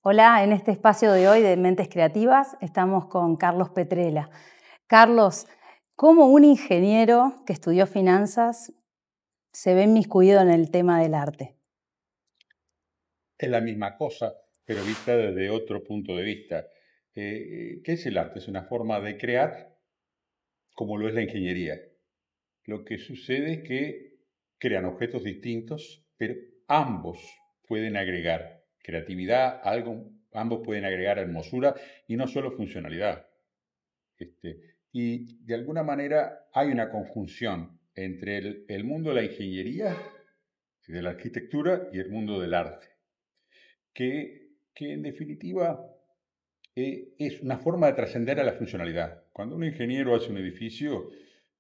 Hola, en este espacio de hoy de Mentes Creativas estamos con Carlos Petrella. Carlos, ¿cómo un ingeniero que estudió finanzas se ve inmiscuido en el tema del arte? Es la misma cosa, pero vista desde otro punto de vista. ¿Qué es el arte? Es una forma de crear como lo es la ingeniería. Lo que sucede es que crean objetos distintos, pero ambos pueden agregar creatividad, ambos pueden agregar hermosura y no solo funcionalidad. Este, y de alguna manera hay una conjunción entre el mundo de la ingeniería, de la arquitectura y el mundo del arte, que en definitiva es una forma de trascender a la funcionalidad. Cuando un ingeniero hace un edificio,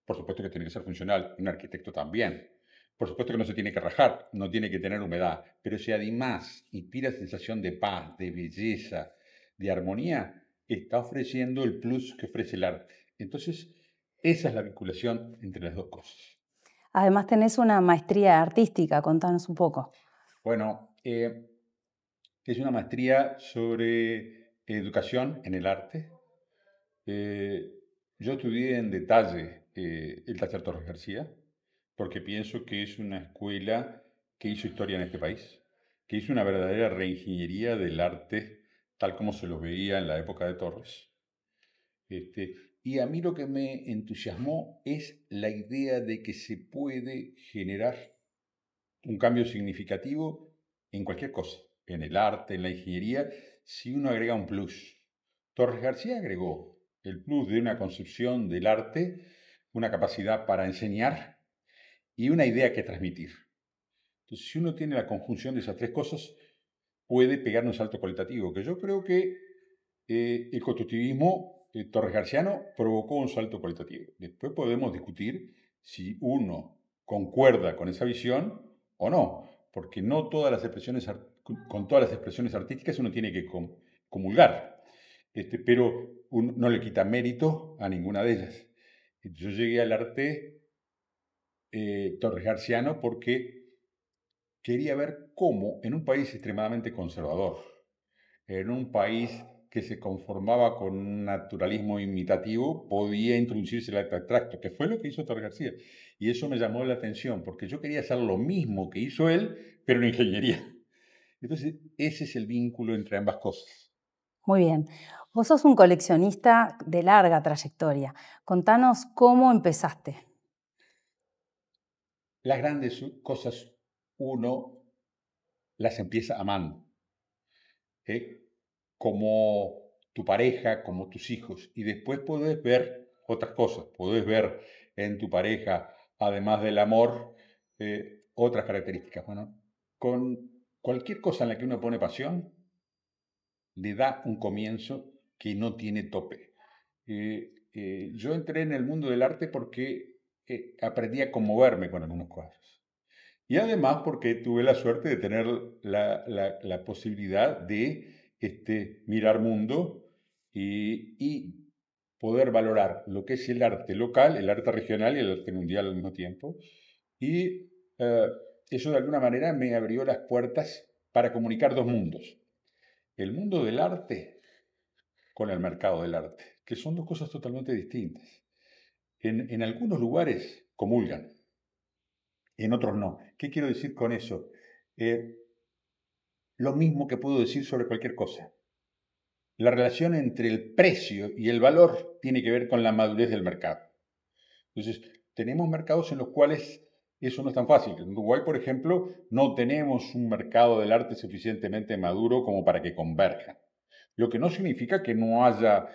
por supuesto que tiene que ser funcional, un arquitecto también. Por supuesto que no se tiene que rajar, no tiene que tener humedad, pero si además inspira sensación de paz, de belleza, de armonía, está ofreciendo el plus que ofrece el arte. Entonces, esa es la vinculación entre las dos cosas. Además tenés una maestría artística, contanos un poco. Bueno, es una maestría sobre educación en el arte. Eh, yo estudié en detalle el taller Torres García, porque pienso que es una escuela que hizo historia en este país, que hizo una verdadera reingeniería del arte tal como se lo veía en la época de Torres. Y a mí lo que me entusiasmó es la idea de que se puede generar un cambio significativo en cualquier cosa, en el arte, en la ingeniería, si uno agrega un plus. Torres García agregó el plus de una concepción del arte, una capacidad para enseñar y una idea que transmitir. Entonces, si uno tiene la conjunción de esas tres cosas, puede pegar un salto cualitativo, que yo creo que el constructivismo Torres Garciano provocó un salto cualitativo. Después podemos discutir si uno concuerda con esa visión o no, porque no todas las expresiones, con todas las expresiones artísticas uno tiene que comulgar, pero no le quita mérito a ninguna de ellas. Yo llegué al arte Torres Garciano porque quería ver cómo en un país extremadamente conservador, en un país que se conformaba con un naturalismo imitativo, podía introducirse el arte abstracto, que fue lo que hizo Torres García. Y eso me llamó la atención, porque yo quería hacer lo mismo que hizo él, pero en ingeniería. Entonces, ese es el vínculo entre ambas cosas. Muy bien. Vos sos un coleccionista de larga trayectoria. Contanos cómo empezaste. Las grandes cosas uno las empieza amando, ¿eh? Como tu pareja, como tus hijos, y después podés ver otras cosas, podés ver en tu pareja, además del amor, otras características. Bueno, con cualquier cosa en la que uno pone pasión, le da un comienzo que no tiene tope. Yo entré en el mundo del arte porque aprendí a conmoverme con algunos cuadros. Y además porque tuve la suerte de tener la posibilidad de mirar mundo y poder valorar lo que es el arte local, el arte regional y el arte mundial al mismo tiempo. Y eso de alguna manera me abrió las puertas para comunicar dos mundos. El mundo del arte con el mercado del arte, que son dos cosas totalmente distintas. En algunos lugares comulgan, en otros no. ¿Qué quiero decir con eso? Eh, lo mismo que puedo decir sobre cualquier cosa. La relación entre el precio y el valor tiene que ver con la madurez del mercado. Entonces, tenemos mercados en los cuales eso no es tan fácil. En Uruguay, por ejemplo, no tenemos un mercado del arte suficientemente maduro como para que converjan. Lo que no significa que no haya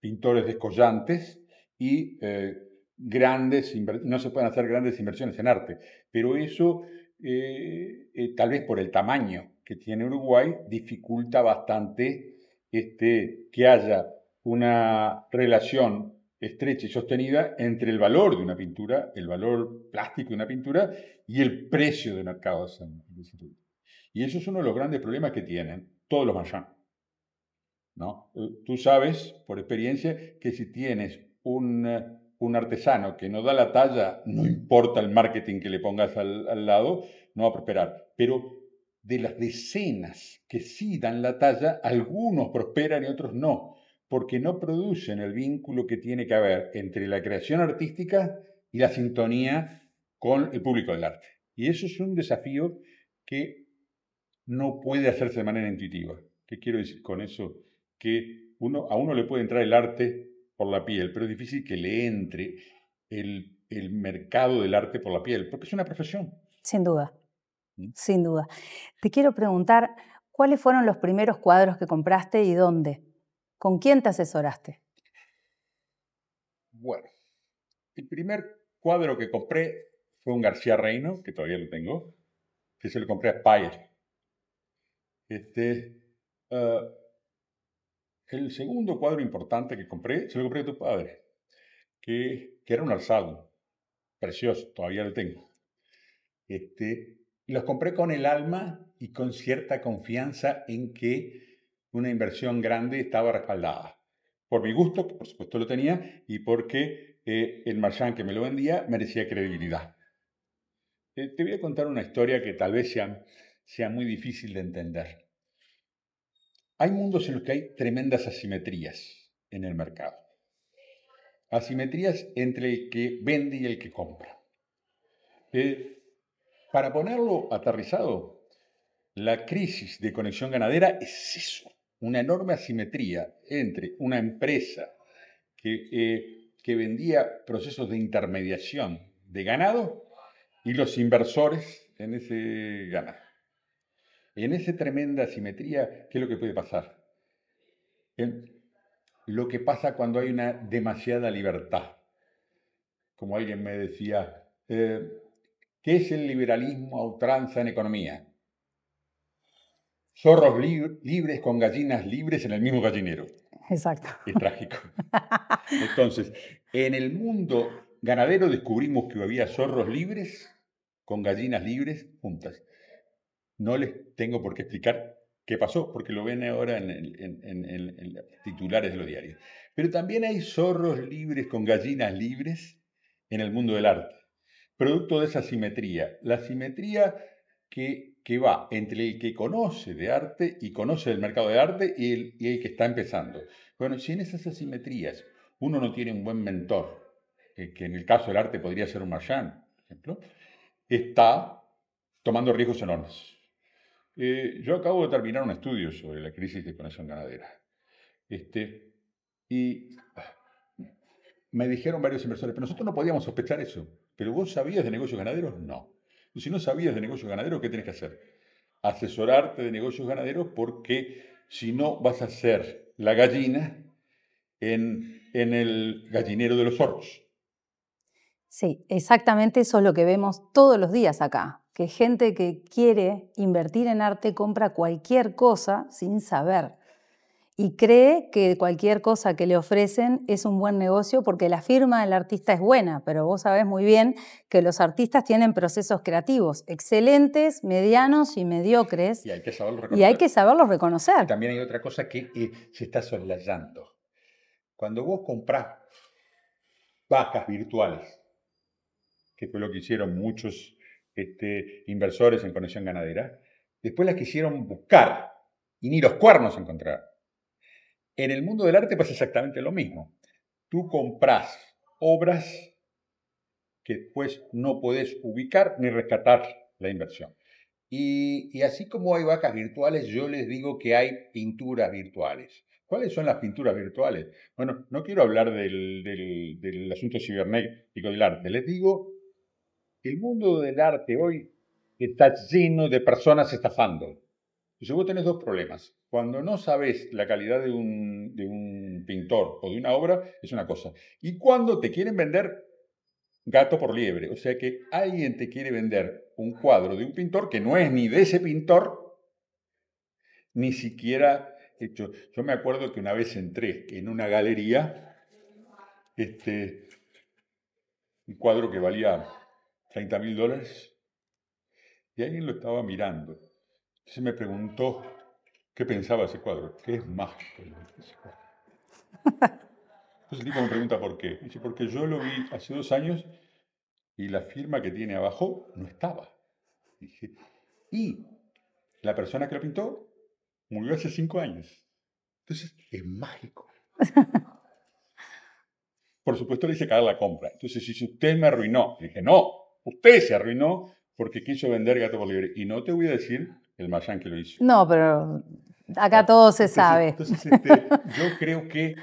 pintores descollantes y no se puedan hacer grandes inversiones en arte. Pero eso, tal vez por el tamaño que tiene Uruguay, dificulta bastante que haya una relación estrecha y sostenida entre el valor de una pintura, el valor plástico de una pintura y el precio de mercado de esa pintura. Y eso es uno de los grandes problemas que tienen todos los marchands, ¿no? Tú sabes, por experiencia, que si tienes un artesano que no da la talla, no importa el marketing que le pongas al lado, no va a prosperar. Pero de las decenas que sí dan la talla, algunos prosperan y otros no, porque no producen el vínculo que tiene que haber entre la creación artística y la sintonía con el público del arte. Y eso es un desafío que no puede hacerse de manera intuitiva. ¿Qué quiero decir con eso? Que a uno le puede entrar el arte por la piel, pero es difícil que le entre el mercado del arte por la piel, porque es una profesión. Sin duda, ¿Mm? sin duda. Te quiero preguntar, ¿cuáles fueron los primeros cuadros que compraste y dónde? ¿Con quién te asesoraste? Bueno, el primer cuadro que compré fue un García Reino, que todavía lo tengo, que se lo compré a Payer. El segundo cuadro importante que compré, se lo compré a tu padre, que era un alzado, precioso, todavía lo tengo. Y los compré con el alma y con cierta confianza en que una inversión grande estaba respaldada. Por mi gusto, que por supuesto lo tenía, y porque el marchand que me lo vendía merecía credibilidad. Te voy a contar una historia que tal vez sea muy difícil de entender. Hay mundos en los que hay tremendas asimetrías en el mercado. Asimetrías entre el que vende y el que compra. Para ponerlo aterrizado, la crisis de Conexión Ganadera es eso, una enorme asimetría entre una empresa que vendía procesos de intermediación de ganado y los inversores en ese ganado. En esa tremenda asimetría, ¿qué es lo que puede pasar? Lo que pasa cuando hay una demasiada libertad. Como alguien me decía, ¿qué es el liberalismo a ultranza en economía? Zorros libres con gallinas libres en el mismo gallinero. Exacto. Es trágico. Entonces, en el mundo ganadero descubrimos que había zorros libres con gallinas libres juntas. No les tengo por qué explicar qué pasó, porque lo ven ahora en los titulares de los diarios. Pero también hay zorros libres con gallinas libres en el mundo del arte, producto de esa simetría. La simetría que va entre el que conoce de arte y conoce del mercado de arte y el que está empezando. Bueno, si en esas asimetrías uno no tiene un buen mentor, que en el caso del arte podría ser un marchand, por ejemplo, está tomando riesgos enormes. Yo acabo de terminar un estudio sobre la crisis de conexión ganadera. Y me dijeron varios inversores, pero nosotros no podíamos sospechar eso. ¿Pero vos sabías de negocios ganaderos? No. Y si no sabías de negocios ganaderos, ¿qué tenés que hacer? Asesorarte de negocios ganaderos, porque si no vas a ser la gallina en el gallinero de los zorros. Sí, exactamente eso es lo que vemos todos los días acá, que gente que quiere invertir en arte compra cualquier cosa sin saber y cree que cualquier cosa que le ofrecen es un buen negocio porque la firma del artista es buena, pero vos sabés muy bien que los artistas tienen procesos creativos excelentes, medianos y mediocres. Y hay que saberlo reconocer. Y hay que saberlos reconocer. Y también hay otra cosa que se está soslayando. Cuando vos comprás vacas virtuales, que fue lo que hicieron muchos inversores en Conexión Ganadera, después las quisieron buscar y ni los cuernos encontraron. En el mundo del arte pasa exactamente lo mismo. Tú comprás obras que después no podés ubicar ni rescatar la inversión. Y así como hay vacas virtuales, yo les digo que hay pinturas virtuales. ¿Cuáles son las pinturas virtuales? Bueno, no quiero hablar del asunto cibernético del arte. Les digo, el mundo del arte hoy está lleno de personas estafando. Entonces vos tenés dos problemas. Cuando no sabes la calidad de un pintor o de una obra, es una cosa. Y cuando te quieren vender gato por liebre. O sea que alguien te quiere vender un cuadro de un pintor que no es ni de ese pintor, ni siquiera hecho. Yo me acuerdo que una vez entré en una galería, un cuadro que valía $30.000, y alguien lo estaba mirando. Entonces me preguntó qué pensaba ese cuadro. ¿Qué es mágico ese cuadro? Entonces el tipo me pregunta por qué. Dice, porque yo lo vi hace 2 años y la firma que tiene abajo no estaba. Dije, y la persona que lo pintó murió hace 5 años. Entonces, es mágico. Por supuesto, le hice caer la compra. Entonces, si usted me arruinó, le dije, no, usted se arruinó porque quiso vender gato por liebre. Y no te voy a decir el Mayán que lo hizo. No, pero acá todo se sabe. Entonces, yo creo que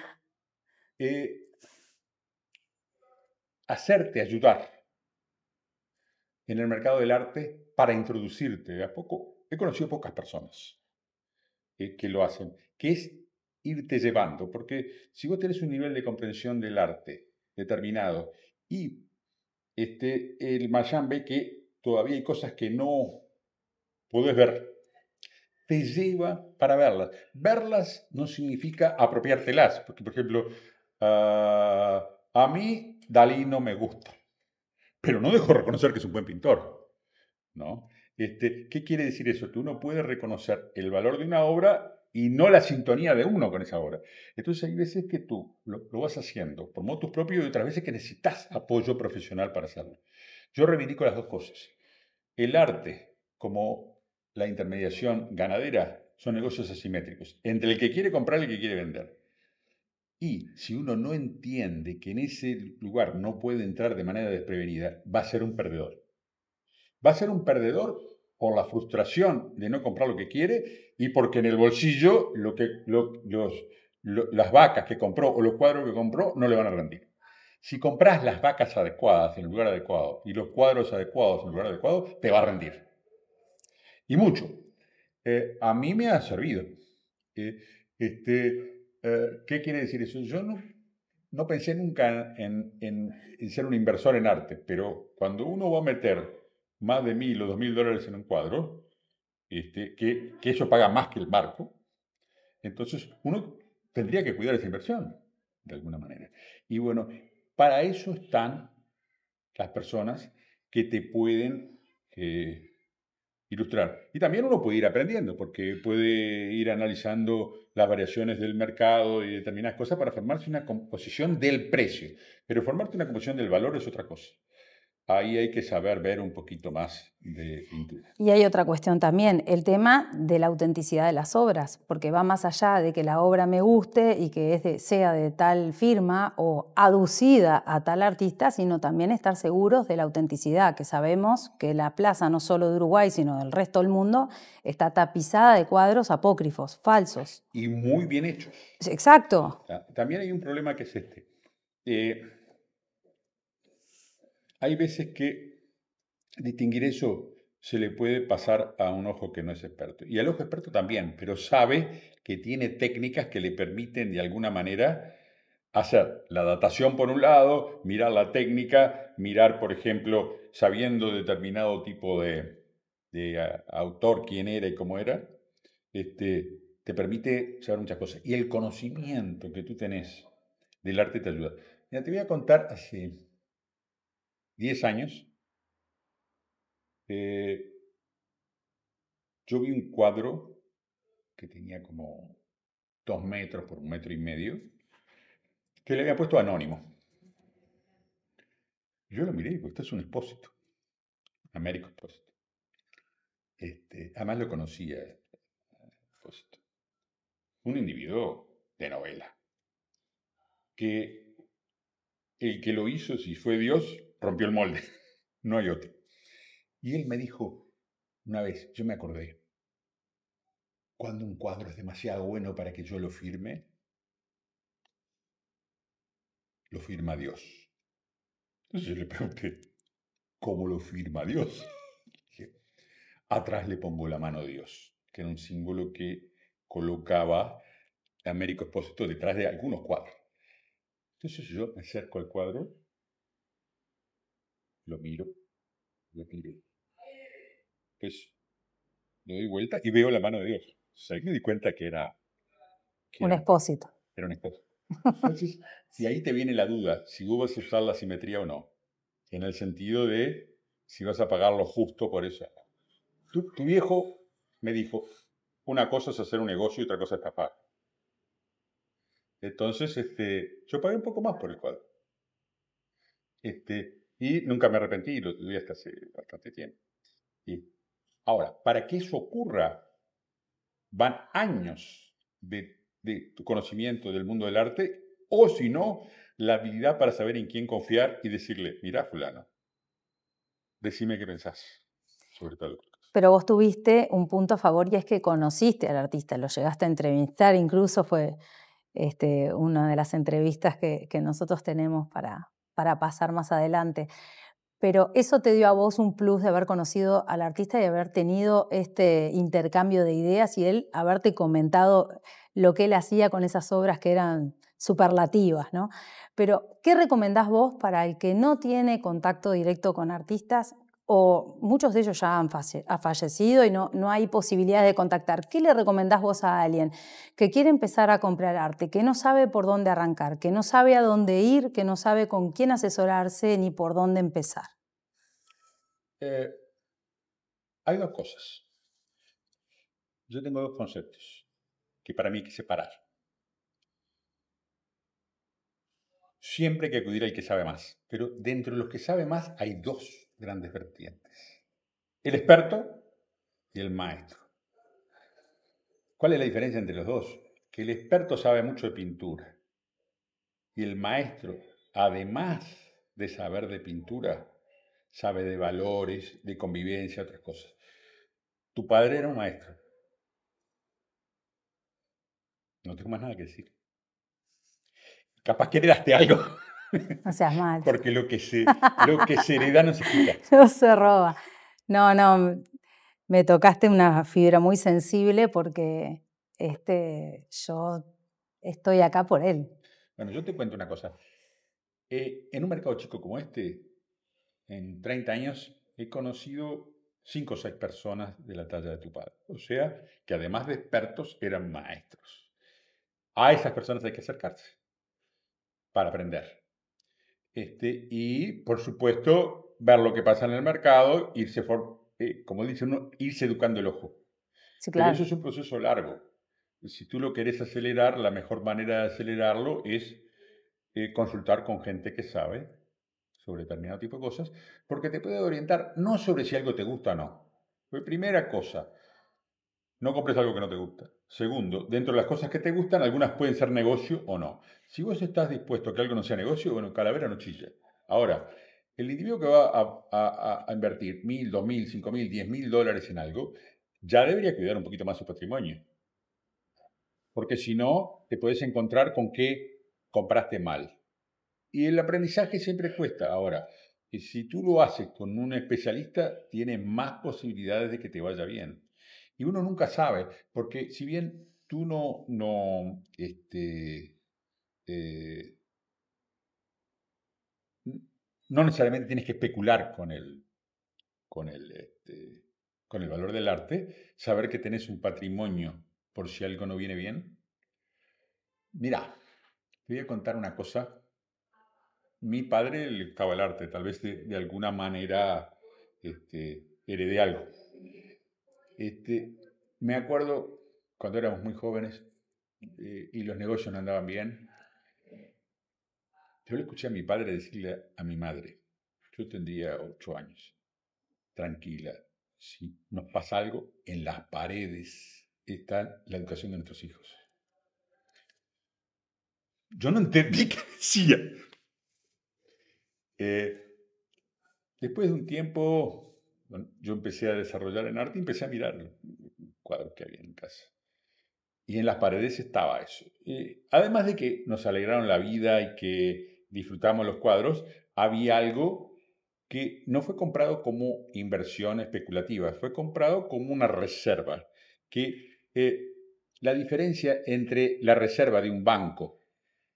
hacerte ayudar en el mercado del arte para introducirte de a poco. He conocido pocas personas que lo hacen, que es irte llevando, porque si vos tenés un nivel de comprensión del arte determinado y el Mayán ve que todavía hay cosas que no podés ver, te lleva para verlas. Verlas no significa apropiártelas, porque por ejemplo, a mí Dalí no me gusta, pero no dejo de reconocer que es un buen pintor, ¿no? ¿Qué quiere decir eso? Que uno puede reconocer el valor de una obra y no la sintonía de uno con esa obra. Entonces hay veces que tú lo vas haciendo por motus propio y otras veces que necesitas apoyo profesional para hacerlo. Yo reivindico las dos cosas. El arte, como la intermediación ganadera, son negocios asimétricos, entre el que quiere comprar y el que quiere vender. Y si uno no entiende que en ese lugar no puede entrar de manera desprevenida, va a ser un perdedor. Va a ser un perdedor por la frustración de no comprar lo que quiere y porque en el bolsillo las vacas que compró o los cuadros que compró no le van a rendir. Si compras las vacas adecuadas en el lugar adecuado y los cuadros adecuados en el lugar adecuado, te va a rendir. Y mucho. A mí me ha servido. ¿Qué quiere decir eso? Yo no pensé nunca en ser un inversor en arte, pero cuando uno va a meter más de $1.000 o $2.000 en un cuadro, que eso paga más que el marco, entonces uno tendría que cuidar esa inversión, de alguna manera. Y bueno, para eso están las personas que te pueden ilustrar. Y también uno puede ir aprendiendo, porque puede ir analizando las variaciones del mercado y determinadas cosas para formarse una composición del precio. Pero formarte una composición del valor es otra cosa. Ahí hay que saber ver un poquito más de pintura. Y hay otra cuestión también, el tema de la autenticidad de las obras, porque va más allá de que la obra me guste y que sea de tal firma o aducida a tal artista, sino también estar seguros de la autenticidad, que sabemos que la plaza no solo de Uruguay, sino del resto del mundo, está tapizada de cuadros apócrifos, falsos. Y muy bien hechos. Exacto. También hay un problema que es hay veces que distinguir eso se le puede pasar a un ojo que no es experto. Y al ojo experto también, pero sabe que tiene técnicas que le permiten de alguna manera hacer la datación por un lado, mirar la técnica, mirar, por ejemplo, sabiendo determinado tipo de autor, quién era y cómo era, te permite saber muchas cosas. Y el conocimiento que tú tenés del arte te ayuda. Mira, te voy a contar hace 10 años. Yo vi un cuadro que tenía como 2 metros por 1,5 metros, que le había puesto anónimo. Yo lo miré y digo, esto es un Expósito, Américo Expósito. Además lo conocía, Expósito. Un individuo de novela, que el que lo hizo, si fue Dios, rompió el molde, no hay otro. Y él me dijo una vez, yo me acordé, cuando un cuadro es demasiado bueno para que yo lo firma Dios. Entonces yo le pregunté, ¿cómo lo firma Dios? Dije, atrás le pongo la mano de Dios, que era un símbolo que colocaba Américo Expósito detrás de algunos cuadros. Entonces yo me acerco al cuadro, lo miro, lo miro. Pues le doy vuelta y veo la mano de Dios. O sea, me di cuenta que era Un Expósito. Era un Expósito. Entonces, si ahí te viene la duda, si vos vas a usar la simetría o no, en el sentido de si vas a pagar lo justo por eso. Tu viejo me dijo, una cosa es hacer un negocio y otra cosa es estafar. Entonces, yo pagué un poco más por el cuadro. Y nunca me arrepentí, lo tuve hasta hace bastante tiempo. Y ahora, para que eso ocurra, van años de tu conocimiento del mundo del arte, o si no, la habilidad para saber en quién confiar y decirle, mira, fulano, decime qué pensás sobre tal cosa. Pero vos tuviste un punto a favor y es que conociste al artista, lo llegaste a entrevistar, incluso fue una de las entrevistas que nosotros tenemos para pasar más adelante. Pero eso te dio a vos un plus de haber conocido al artista y haber tenido este intercambio de ideas y él haberte comentado lo que él hacía con esas obras que eran superlativas, ¿no? Pero, ¿qué recomendás vos para el que no tiene contacto directo con artistas o muchos de ellos ya han fallecido y no hay posibilidad de contactar? ¿Qué le recomendás vos a alguien que quiere empezar a comprar arte, que no sabe por dónde arrancar, que no sabe a dónde ir, que no sabe con quién asesorarse ni por dónde empezar? Hay dos cosas. Yo tengo dos conceptos que para mí hay que separar. Siempre hay que acudir al que sabe más, pero dentro de los que sabe más hay dos grandes vertientes. El experto y el maestro. ¿Cuál es la diferencia entre los dos? Que el experto sabe mucho de pintura y el maestro, además de saber de pintura, sabe de valores, de convivencia, otras cosas. Tu padre era un maestro. No tengo más nada que decir. Capaz que heredaste algo. No seas mal. Porque lo que se hereda no se quita. No se roba. No, me tocaste una fibra muy sensible porque yo estoy acá por él. Bueno, yo te cuento una cosa. En un mercado chico como este, en 30 años, he conocido 5 o 6 personas de la talla de tu padre. O sea, que además de expertos, eran maestros. A esas personas hay que acercarse para aprender. Y, por supuesto, ver lo que pasa en el mercado, como dice uno, irse educando el ojo. Sí, Pero claro. eso es un proceso largo. Si tú lo querés acelerar, la mejor manera de acelerarlo es consultar con gente que sabe sobre determinado tipo de cosas, porque te puede orientar no sobre si algo te gusta o no. Pues primera cosa, no compres algo que no te gusta. Segundo, dentro de las cosas que te gustan, algunas pueden ser negocio o no. Si vos estás dispuesto a que algo no sea negocio, bueno, calavera no chilla. Ahora, el individuo que va a invertir 1.000, 2.000, 5.000, 10.000 dólares en algo, ya debería cuidar un poquito más su patrimonio. Porque si no, te puedes encontrar con que compraste mal. Y el aprendizaje siempre cuesta. Ahora, si tú lo haces con un especialista, tienes más posibilidades de que te vaya bien. Y uno nunca sabe, porque si bien tú no necesariamente tienes que especular con el valor del arte, saber que tenés un patrimonio por si algo no viene bien. Mira, te voy a contar una cosa. Mi padre le gustaba el arte, tal vez de alguna manera heredé algo. Me acuerdo cuando éramos muy jóvenes y los negocios no andaban bien, yo le escuché a mi padre decirle a mi madre, yo tendría 8 años, tranquila, si nos pasa algo, en las paredes está la educación de nuestros hijos. Yo no entendí qué decía. Después de un tiempo, bueno, yo empecé a desarrollar en arte y empecé a mirar cuadros que había en casa. Y en las paredes estaba eso. Además de que nos alegraron la vida y que disfrutamos los cuadros, había algo que no fue comprado como inversión especulativa, fue comprado como una reserva. La diferencia entre la reserva de un banco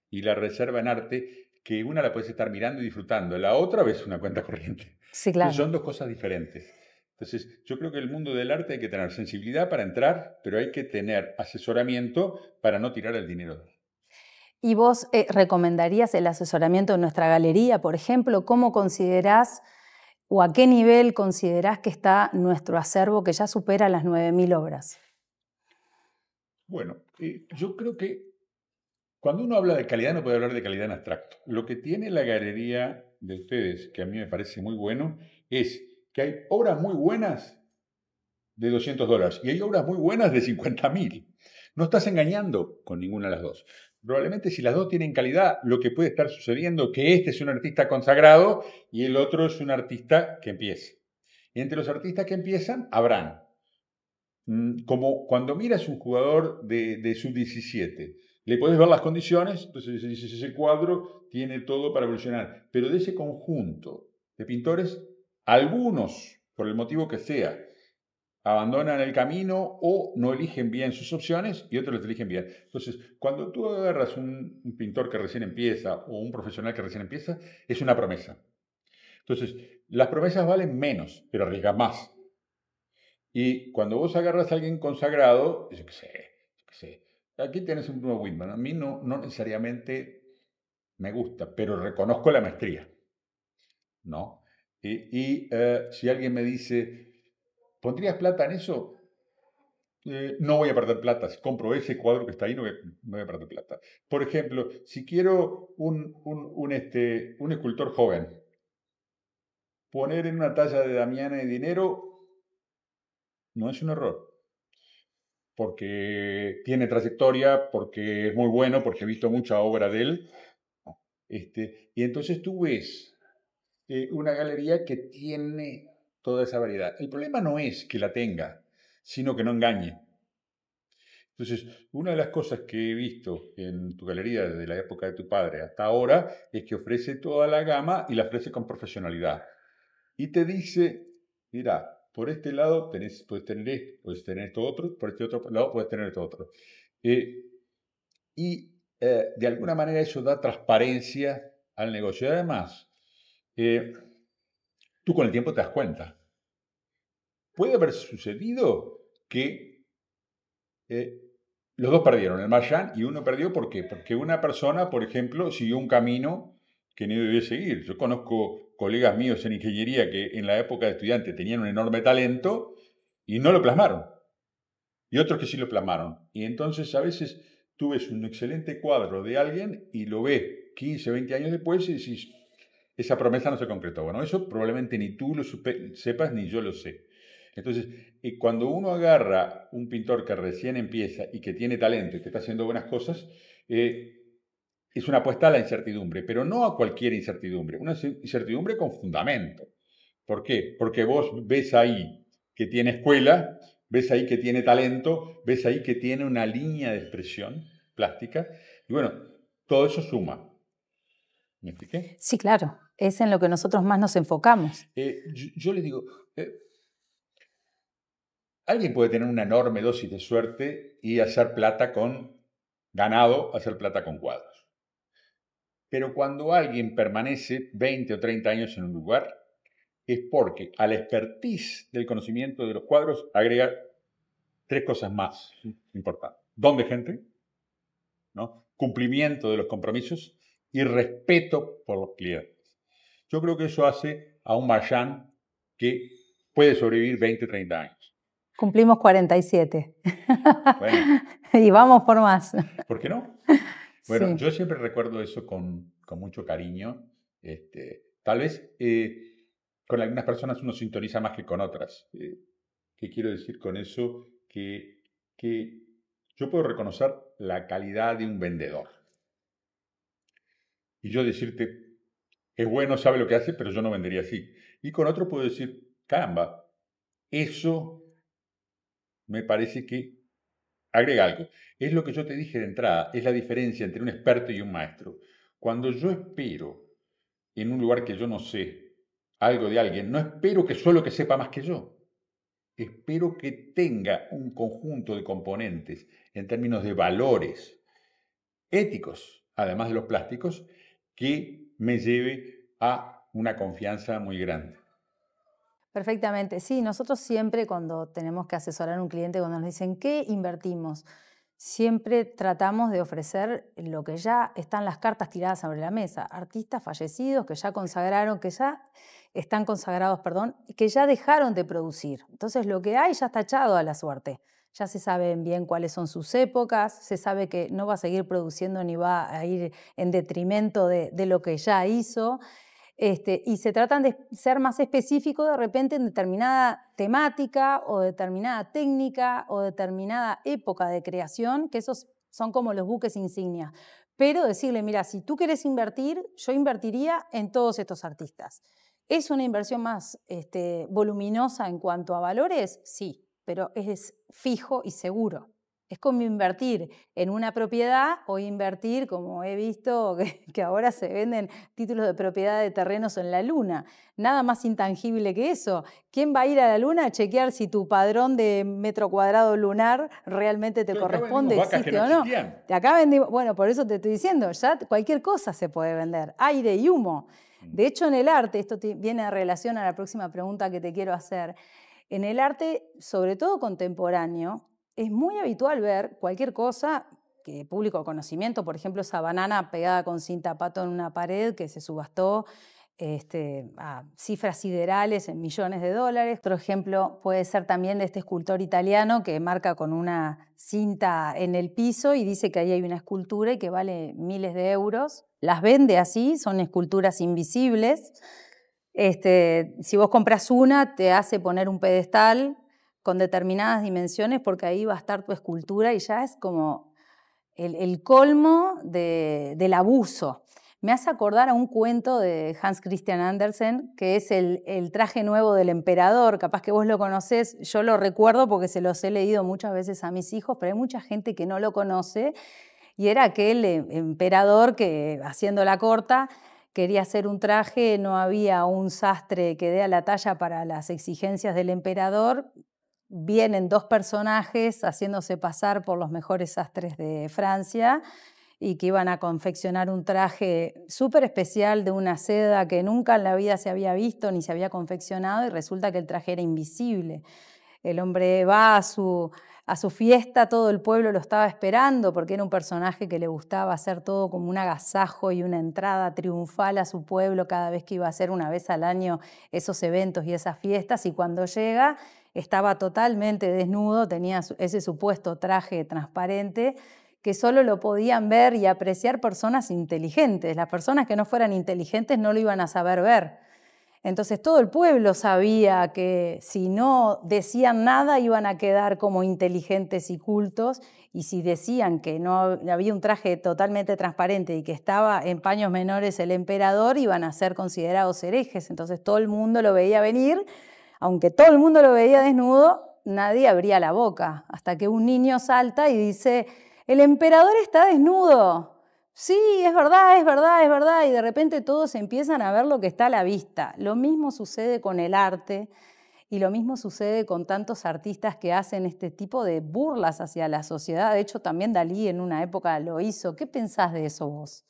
y la reserva en arte, que una la puedes estar mirando y disfrutando, la otra ves una cuenta corriente. Sí, claro. Entonces son dos cosas diferentes. Entonces, yo creo que el mundo del arte hay que tener sensibilidad para entrar, pero hay que tener asesoramiento para no tirar el dinero. ¿Y vos recomendarías el asesoramiento en nuestra galería, por ejemplo? ¿Cómo considerás o a qué nivel considerás que está nuestro acervo que ya supera las 9.000 obras? Bueno, yo creo que cuando uno habla de calidad no puede hablar de calidad en abstracto. Lo que tiene la galería de ustedes, que a mí me parece muy bueno, es que hay obras muy buenas de $200 y hay obras muy buenas de 50.000. No estás engañando con ninguna de las dos. Probablemente si las dos tienen calidad, lo que puede estar sucediendo es que este es un artista consagrado y el otro es un artista que empieza. Y entre los artistas que empiezan, habrán. Como cuando miras un jugador de sub-17, le puedes ver las condiciones, entonces dices, ese cuadro tiene todo para evolucionar. Pero de ese conjunto de pintores, algunos, por el motivo que sea, abandonan el camino o no eligen bien sus opciones y otros los eligen bien. Entonces, cuando tú agarras un pintor que recién empieza o un profesional que recién empieza, es una promesa. Entonces, las promesas valen menos, pero arriesgan más. Y cuando vos agarras a alguien consagrado, yo qué sé, aquí tienes un Bruno Whitman. A mí no necesariamente me gusta, pero reconozco la maestría, ¿no? Si alguien me dice, ¿pondrías plata en eso? No voy a perder plata. Si compro ese cuadro que está ahí, no voy a perder plata. Por ejemplo, si quiero un escultor joven, poner en una talla de Damiana de dinero no es un error. Porque tiene trayectoria, porque es muy bueno, porque he visto mucha obra de él. Y entonces tú ves una galería que tiene toda esa variedad. El problema no es que la tenga, sino que no engañe. Entonces, una de las cosas que he visto en tu galería desde la época de tu padre hasta ahora es que ofrece toda la gama y la ofrece con profesionalidad. Y te dice, mira, por este lado puedes tener esto, puedes tener esto otro, por este otro lado puedes tener esto otro. De alguna manera eso da transparencia al negocio. Y además, tú con el tiempo te das cuenta. Puede haber sucedido que los dos perdieron, el Marchand y uno perdió. ¿Por qué? Porque una persona, por ejemplo, siguió un camino que no debía seguir. Yo conozco colegas míos en ingeniería que en la época de estudiante tenían un enorme talento y no lo plasmaron. Y otros que sí lo plasmaron. Y entonces a veces tú ves un excelente cuadro de alguien y lo ves 15, 20 años después y decís, esa promesa no se concretó. Bueno, eso probablemente ni tú lo sepas ni yo lo sé. Entonces, cuando uno agarra un pintor que recién empieza y que tiene talento y que está haciendo buenas cosas, es una apuesta a la incertidumbre, pero no a cualquier incertidumbre, una incertidumbre con fundamento. ¿Por qué? Porque vos ves ahí que tiene escuela, ves ahí que tiene talento, ves ahí que tiene una línea de expresión plástica, y bueno, todo eso suma. ¿Me expliqué? Sí, claro, es en lo que nosotros más nos enfocamos. Yo le digo, alguien puede tener una enorme dosis de suerte y hacer plata con ganado, hacer plata con cuadros. Pero cuando alguien permanece 20 o 30 años en un lugar, es porque a la expertise del conocimiento de los cuadros agrega tres cosas más importantes. Don de gente, ¿no? Cumplimiento de los compromisos y respeto por los clientes. Yo creo que eso hace a un Marchand que puede sobrevivir 20, 30 años. Cumplimos 47. Bueno. Y vamos por más. ¿Por qué no? Bueno, Sí. yo siempre recuerdo eso con mucho cariño. Tal vez con algunas personas uno sintoniza más que con otras. ¿Qué quiero decir con eso? Que yo puedo reconocer la calidad de un vendedor. Y yo decirte, es bueno, sabe lo que hace, pero yo no vendería así. Y con otro puedo decir, caramba, eso me parece que agrega algo. Es lo que yo te dije de entrada, es la diferencia entre un experto y un maestro. Cuando yo espero en un lugar que yo no sé algo de alguien, no espero que solo que sepa más que yo. Espero que tenga un conjunto de componentes en términos de valores éticos, además de los plásticos, que me lleve a una confianza muy grande. Perfectamente. Sí, nosotros siempre cuando tenemos que asesorar a un cliente, cuando nos dicen, ¿qué invertimos? Siempre tratamos de ofrecer lo que ya están las cartas tiradas sobre la mesa. Artistas fallecidos que ya consagraron, que ya están consagrados, perdón, y que ya dejaron de producir. Entonces lo que hay ya está echado a la suerte. Ya se saben bien cuáles son sus épocas, se sabe que no va a seguir produciendo ni va a ir en detrimento de lo que ya hizo. Y se tratan de ser más específicos de repente en determinada temática o determinada técnica o determinada época de creación, que esos son como los buques insignia. Pero decirle, mira, si tú quieres invertir, yo invertiría en todos estos artistas. ¿Es una inversión más voluminosa en cuanto a valores? Sí, pero es fijo y seguro. Es como invertir en una propiedad o invertir, como he visto, que ahora se venden títulos de propiedad de terrenos en la Luna. Nada más intangible que eso. ¿Quién va a ir a la Luna a chequear si tu padrón de metro cuadrado lunar realmente te corresponde, existe o no? Acá vendimos, bueno, por eso te estoy diciendo, ya cualquier cosa se puede vender, aire y humo. De hecho, en el arte, esto viene en relación a la próxima pregunta que te quiero hacer, en el arte, sobre todo contemporáneo, es muy habitual ver cualquier cosa que público de conocimiento, por ejemplo, esa banana pegada con cinta pato en una pared que se subastó a cifras siderales en millones de dólares. Otro ejemplo puede ser también de este escultor italiano que marca con una cinta en el piso y dice que ahí hay una escultura y que vale miles de euros. Las vende así, son esculturas invisibles. Si vos compras una, te hace poner un pedestal con determinadas dimensiones porque ahí va a estar tu escultura y ya es como el colmo del abuso. Me hace acordar a un cuento de Hans Christian Andersen, que es el traje nuevo del emperador. Capaz que vos lo conocés, yo lo recuerdo porque se los he leído muchas veces a mis hijos, pero hay mucha gente que no lo conoce. Y era aquel emperador que, haciéndola corta, quería hacer un traje, no había un sastre que dé a la talla para las exigencias del emperador. Vienen dos personajes haciéndose pasar por los mejores sastres de Francia y que iban a confeccionar un traje súper especial de una seda que nunca en la vida se había visto ni se había confeccionado y resulta que el traje era invisible. El hombre va a su fiesta, todo el pueblo lo estaba esperando porque era un personaje que le gustaba hacer todo como un agasajo y una entrada triunfal a su pueblo cada vez que iba a hacer una vez al año esos eventos y esas fiestas, y cuando llega estaba totalmente desnudo, tenía ese supuesto traje transparente que solo lo podían ver y apreciar personas inteligentes. Las personas que no fueran inteligentes no lo iban a saber ver. Entonces todo el pueblo sabía que si no decían nada iban a quedar como inteligentes y cultos, y si decían que no había un traje totalmente transparente y que estaba en paños menores el emperador, iban a ser considerados herejes. Entonces todo el mundo lo veía venir, aunque todo el mundo lo veía desnudo, nadie abría la boca, hasta que un niño salta y dice: «El emperador está desnudo». Sí, es verdad, es verdad, es verdad, y de repente todos empiezan a ver lo que está a la vista. Lo mismo sucede con el arte y lo mismo sucede con tantos artistas que hacen este tipo de burlas hacia la sociedad. De hecho, también Dalí en una época lo hizo. ¿Qué pensás de eso vos?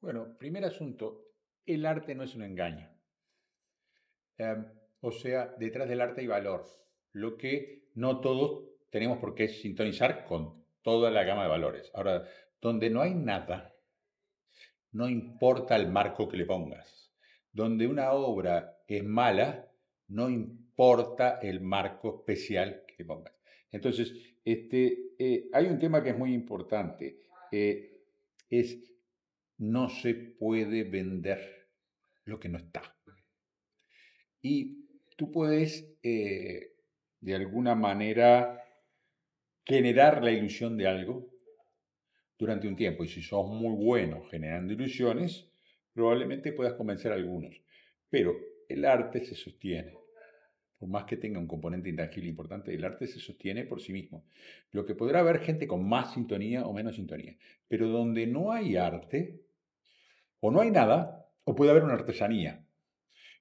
Bueno, primer asunto, el arte no es un engaño. O sea, detrás del arte hay valor, lo que no todos tenemos por qué sintonizar con toda la gama de valores. Ahora, donde no hay nada, no importa el marco que le pongas. Donde una obra es mala, no importa el marco especial que le pongas. Entonces, hay un tema que es muy importante, es no se puede vender lo que no está. Y tú puedes, de alguna manera, generar la ilusión de algo durante un tiempo. Y si sos muy bueno generando ilusiones, probablemente puedas convencer a algunos. Pero el arte se sostiene. Por más que tenga un componente intangible importante, el arte se sostiene por sí mismo. Lo que podrá haber gente con más sintonía o menos sintonía. Pero donde no hay arte, o no hay nada, o puede haber una artesanía,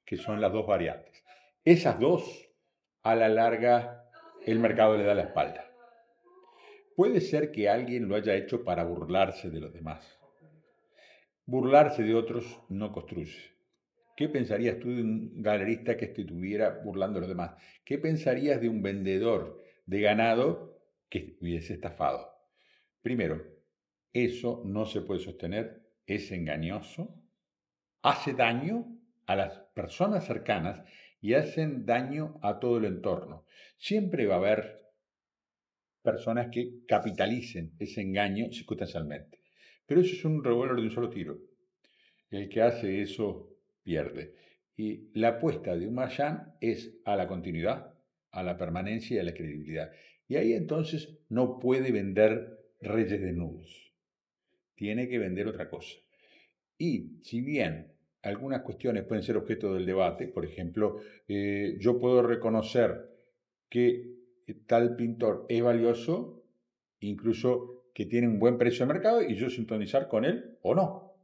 que son las dos variantes. Esas dos, a la larga, el mercado le da la espalda. Puede ser que alguien lo haya hecho para burlarse de los demás. Burlarse de otros no construye. ¿Qué pensarías tú de un galerista que estuviera burlando a los demás? ¿Qué pensarías de un vendedor de ganado que estuviese estafado? Primero, eso no se puede sostener, es engañoso, hace daño a las personas cercanas y hacen daño a todo el entorno. Siempre va a haber personas que capitalicen ese engaño circunstancialmente. Pero eso es un revólver de un solo tiro. El que hace eso pierde. Y la apuesta de un marchand es a la continuidad, a la permanencia y a la credibilidad. Y ahí entonces no puede vender reyes desnudos. Tiene que vender otra cosa. Y si bien algunas cuestiones pueden ser objeto del debate, por ejemplo, yo puedo reconocer que tal pintor es valioso, incluso que tiene un buen precio de mercado, y yo sintonizar con él o no.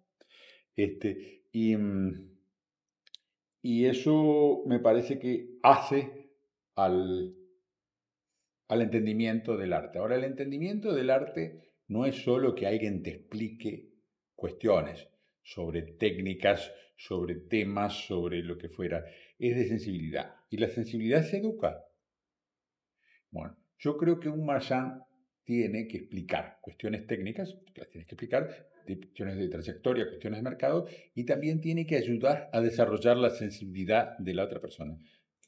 Y eso me parece que hace al entendimiento del arte. Ahora, el entendimiento del arte no es solo que alguien te explique cuestiones sobre técnicas, sobre temas, sobre lo que fuera. Es de sensibilidad. Y la sensibilidad se educa. Bueno, yo creo que un marchand tiene que explicar cuestiones técnicas, las tienes que explicar, cuestiones de trayectoria, cuestiones de mercado, y también tiene que ayudar a desarrollar la sensibilidad de la otra persona.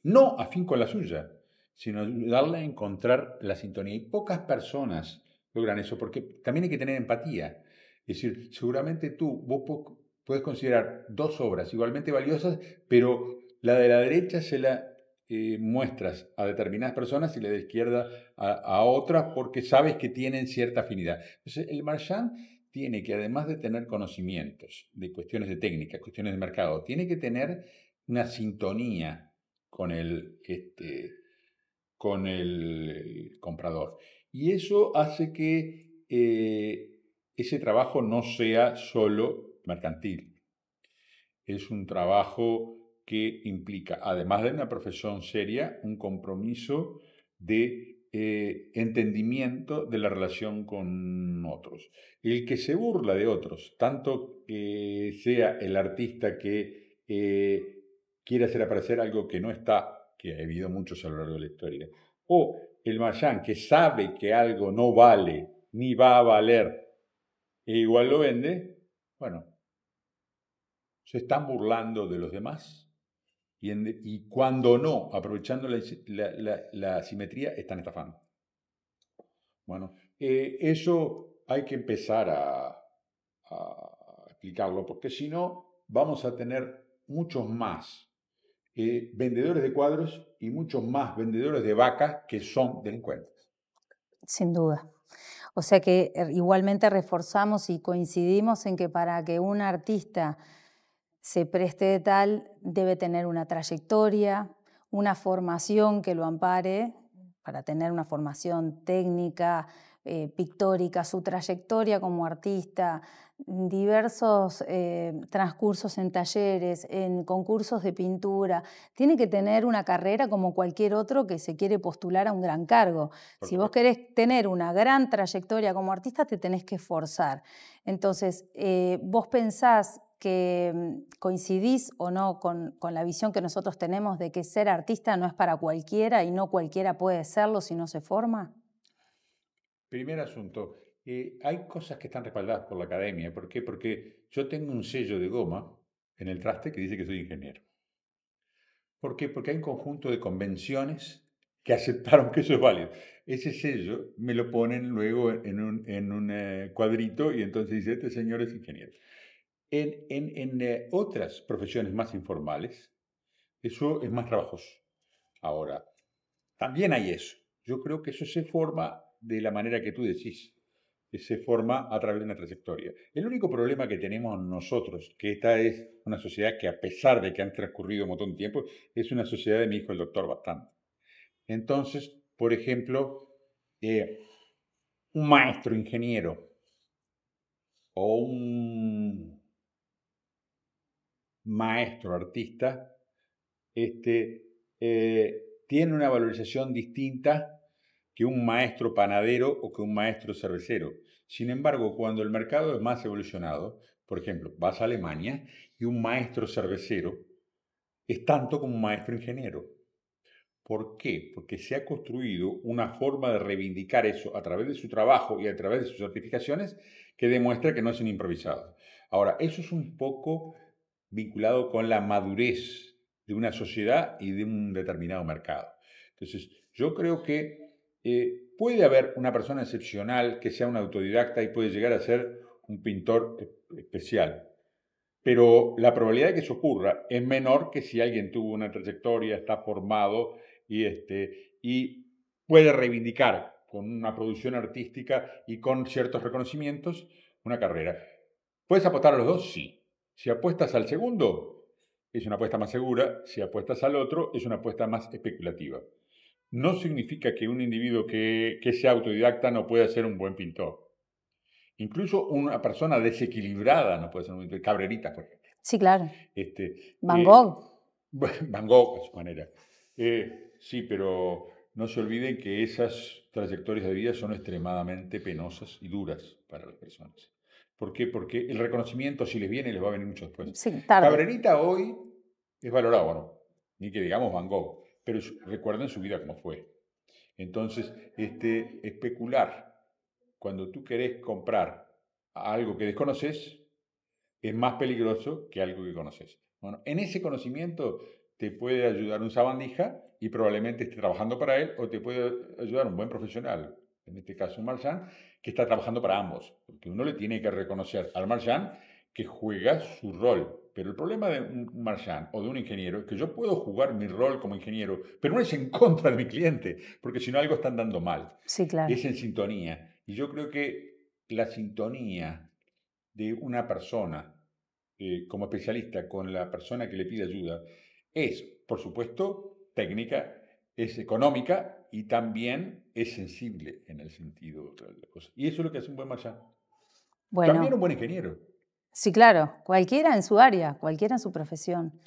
No afín con la suya, sino ayudarla a encontrar la sintonía. Y pocas personas logran eso, porque también hay que tener empatía. Es decir, seguramente vos puedes considerar dos obras igualmente valiosas, pero la de la derecha se la muestras a determinadas personas y la de izquierda a otras porque sabes que tienen cierta afinidad. Entonces, el marchand tiene que, además de tener conocimientos de cuestiones de técnica, cuestiones de mercado, tiene que tener una sintonía con con el comprador. Y eso hace que ese trabajo no sea solo mercantil. Es un trabajo que implica, además de una profesión seria, un compromiso de entendimiento de la relación con otros. El que se burla de otros, tanto que sea el artista que quiere hacer aparecer algo que no está, que ha habido muchos a lo largo de la historia, o el marchand que sabe que algo no vale ni va a valer e igual lo vende, bueno, se están burlando de los demás y cuando no, aprovechando la simetría, están estafando. Bueno, eso hay que empezar a explicarlo, porque si no, vamos a tener muchos más vendedores de cuadros y muchos más vendedores de vacas que son delincuentes. Sin duda. O sea que igualmente reforzamos y coincidimos en que para que un artista se preste de tal, debe tener una trayectoria, una formación que lo ampare, para tener una formación técnica, pictórica, su trayectoria como artista, diversos transcursos en talleres, en concursos de pintura. Tiene que tener una carrera como cualquier otro que se quiere postular a un gran cargo. Si vos querés tener una gran trayectoria como artista, te tenés que esforzar. Entonces, vos pensás que coincidís o no con la visión que nosotros tenemos de que ser artista no es para cualquiera y no cualquiera puede serlo si no se forma. Primer asunto, hay cosas que están respaldadas por la academia. ¿Por qué? Porque yo tengo un sello de goma en el traste que dice que soy ingeniero. ¿Por qué? Porque hay un conjunto de convenciones que aceptaron que eso es válido. Ese sello me lo ponen luego en un cuadrito y entonces dice, este señor es ingeniero. En otras profesiones más informales, eso es más trabajoso. Ahora, también hay eso. Yo creo que eso se forma de la manera que tú decís, que se forma a través de una trayectoria. El único problema que tenemos nosotros, que esta es una sociedad que a pesar de que han transcurrido un montón de tiempo, es una sociedad de mi hijo el doctor bastante. Entonces, por ejemplo, un maestro ingeniero o un maestro artista tiene una valorización distinta que un maestro panadero o que un maestro cervecero. Sin embargo, cuando el mercado es más evolucionado, por ejemplo, vas a Alemania y un maestro cervecero es tanto como un maestro ingeniero. ¿Por qué? Porque se ha construido una forma de reivindicar eso a través de su trabajo y a través de sus certificaciones que demuestra que no es un improvisado. Ahora, eso es un poco vinculado con la madurez de una sociedad y de un determinado mercado. Entonces, yo creo que puede haber una persona excepcional que sea un autodidacta y puede llegar a ser un pintor especial, pero la probabilidad de que eso ocurra es menor que si alguien tuvo una trayectoria, está formado y puede reivindicar con una producción artística y con ciertos reconocimientos una carrera. ¿Puedes apostar a los dos? Sí. Si apuestas al segundo, es una apuesta más segura. Si apuestas al otro, es una apuesta más especulativa. No significa que un individuo que sea autodidacta no pueda ser un buen pintor. Incluso una persona desequilibrada no puede ser un buen pintor. Cabrerita, por ejemplo. Sí, claro. Este, Van Gogh. Van Gogh, a su manera. Sí, pero no se olviden que esas trayectorias de vida son extremadamente penosas y duras para las personas. ¿Por qué? Porque el reconocimiento, si les viene, les va a venir mucho después. Sí, tarde. Cabrerita hoy es valorado, bueno, ni que digamos Van Gogh, pero recuerden su vida como fue. Entonces, especular cuando tú querés comprar algo que desconoces es más peligroso que algo que conoces. Bueno, en ese conocimiento te puede ayudar un sabandija y probablemente esté trabajando para él, o te puede ayudar un buen profesional, en este caso un marchand, que está trabajando para ambos. Porque uno le tiene que reconocer al marchand que juega su rol. Pero el problema de un marchand o de un ingeniero es que yo puedo jugar mi rol como ingeniero, pero no es en contra de mi cliente, porque si no algo están dando mal. Sí, claro. Es en sintonía. Y yo creo que la sintonía de una persona como especialista con la persona que le pide ayuda es, por supuesto, técnica, es económica y también es sensible en el sentido de la cosa. Y eso es lo que hace un buen marchand. También Bueno, un buen ingeniero. sí, claro. Cualquiera en su área, cualquiera en su profesión.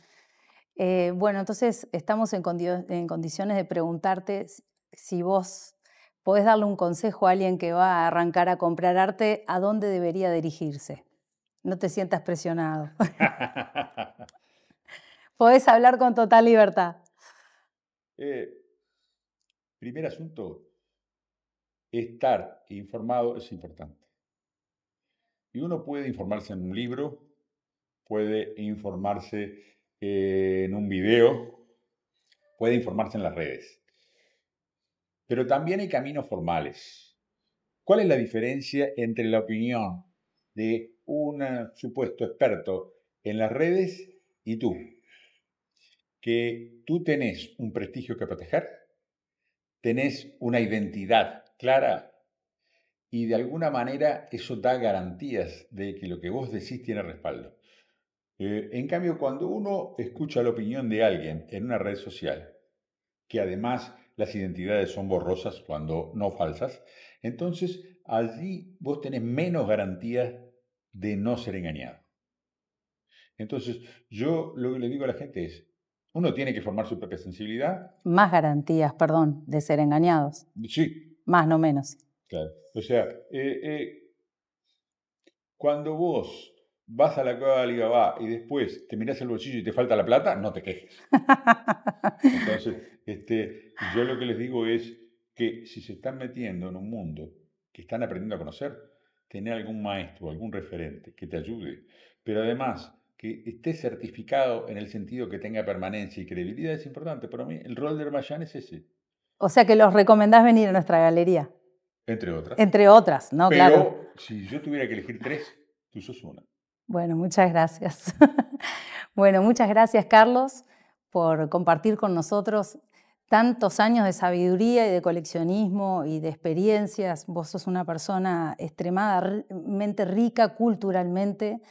Bueno, entonces estamos en condiciones de preguntarte si vos podés darle un consejo a alguien que va a arrancar a comprar arte, ¿a dónde debería dirigirse? No te sientas presionado. Podés hablar con total libertad. Primer asunto, estar informado es importante. Y uno puede informarse en un libro, puede informarse en un video, puede informarse en las redes. Pero también hay caminos formales. ¿Cuál es la diferencia entre la opinión de un supuesto experto en las redes y tú? Que tú tenés un prestigio que proteger, tenés una identidad clara y de alguna manera eso da garantías de que lo que vos decís tiene respaldo. En cambio, cuando uno escucha la opinión de alguien en una red social, que además las identidades son borrosas cuando no falsas, entonces allí vos tenés menos garantías de no ser engañado. Entonces, yo lo que le digo a la gente es, uno tiene que formar su propia sensibilidad. Más garantías, perdón, de ser engañados. Sí. Más, no menos. Claro. O sea, cuando vos vas a la cueva de Alibaba y después te mirás el bolsillo y te falta la plata, no te quejes. Entonces, yo lo que les digo es que si se están metiendo en un mundo que están aprendiendo a conocer, tener algún maestro, algún referente que te ayude, pero además que esté certificado en el sentido que tenga permanencia y credibilidad es importante. Para mí el rol del Marchand es ese. O sea que los recomendás venir a nuestra galería. Entre otras. Entre otras, ¿no? Pero Claro. si yo tuviera que elegir tres, tú sos una. Bueno, muchas gracias. Bueno, muchas gracias, Carlos, por compartir con nosotros tantos años de sabiduría y de coleccionismo y de experiencias. Vos sos una persona extremadamente rica culturalmente,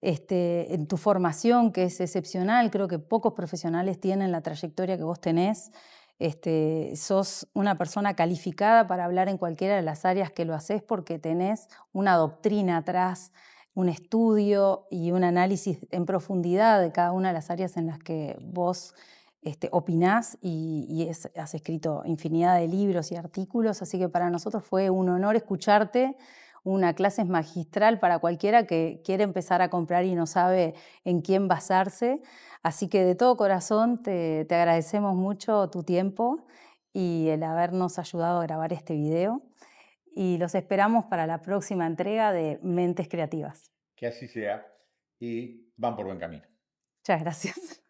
en tu formación, que es excepcional. Creo que pocos profesionales tienen la trayectoria que vos tenés. Sos una persona calificada para hablar en cualquiera de las áreas que lo haces porque tenés una doctrina atrás, un estudio y un análisis en profundidad de cada una de las áreas en las que vos opinás y has escrito infinidad de libros y artículos, así que para nosotros fue un honor escucharte. Una clase magistral para cualquiera que quiere empezar a comprar y no sabe en quién basarse. Así que de todo corazón te agradecemos mucho tu tiempo y el habernos ayudado a grabar este video. Y los esperamos para la próxima entrega de Mentes Creativas. Que así sea y van por buen camino. Muchas gracias.